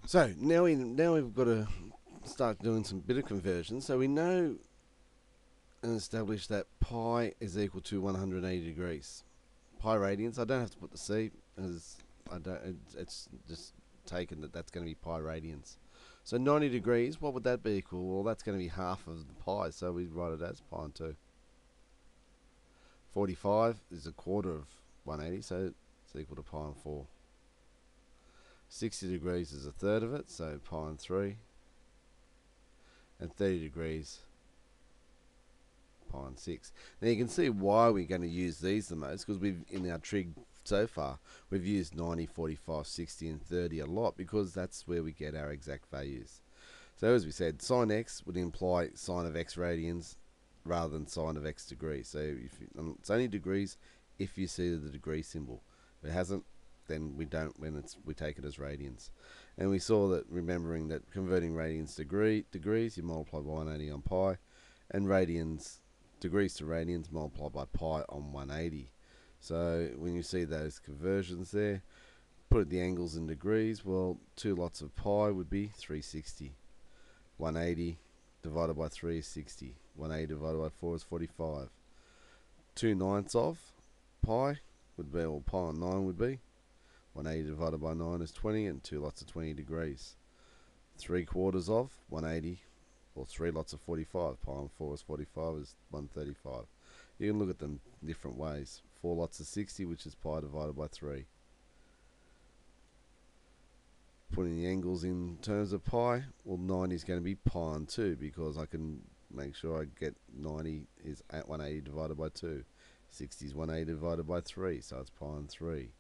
So now we've got to start doing some bit of conversion. So we know and establish that pi is equal to 180 degrees. Pi radians. I don't have to put the c because I don't. It's just taken that that's going to be pi radians. So 90 degrees. What would that be equal? Well, that's going to be half of the pi. So we write it as pi on 2. 45 is a quarter of 180, so it's equal to pi on 4. 60 degrees is a third of it, so pi on 3. And 30 degrees, pi on 6. Now you can see why we're going to use these the most, because we've, in our trig so far, we've used 90, 45, 60 and 30 a lot, because that's where we get our exact values. So as we said, sine x would imply sine of x radians rather than sine of x degrees. So if it's only degrees if you see the degree symbol. If it hasn't, then we don't. We take it as radians. And we saw that, remembering that converting radians to degrees, you multiply by 180 on pi, and radians degrees to radians multiplied by pi on 180. So when you see those conversions there, put the angles in degrees. Well, 2 lots of pi would be 360. 180 divided by 3 is 60. 180 divided by 4 is 45. 2/9 of pi would be, or pi on 9 would be, 180 divided by 9 is 20, and 2 lots of 20 degrees. 3/4 of 180, or 3 lots of 45. Pi on 4 is 45, is 135. You can look at them different ways. 4 lots of 60, which is pi divided by 3. Putting the angles in terms of pi, well, 90 is going to be pi on 2, because I can make sure I get 90 is at 180 divided by 2. 60 is 180 divided by 3, so it's pi on 3.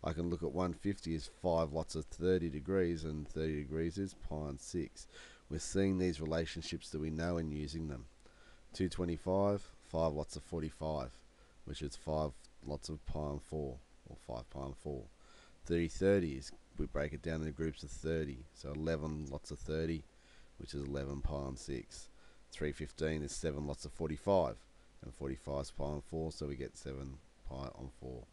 I can look at 150 as 5 lots of 30 degrees, and 30 degrees is pi on 6. We're seeing these relationships that we know and using them. 225, 5 lots of 45, which is 5 lots of pi on 4, or 5 pi on 4. 30/30 is, we break it down into groups of 30, so 11 lots of 30, which is 11 pi on 6. 315 is 7 lots of 45, and 45 is pi on 4, so we get 7 pi on 4.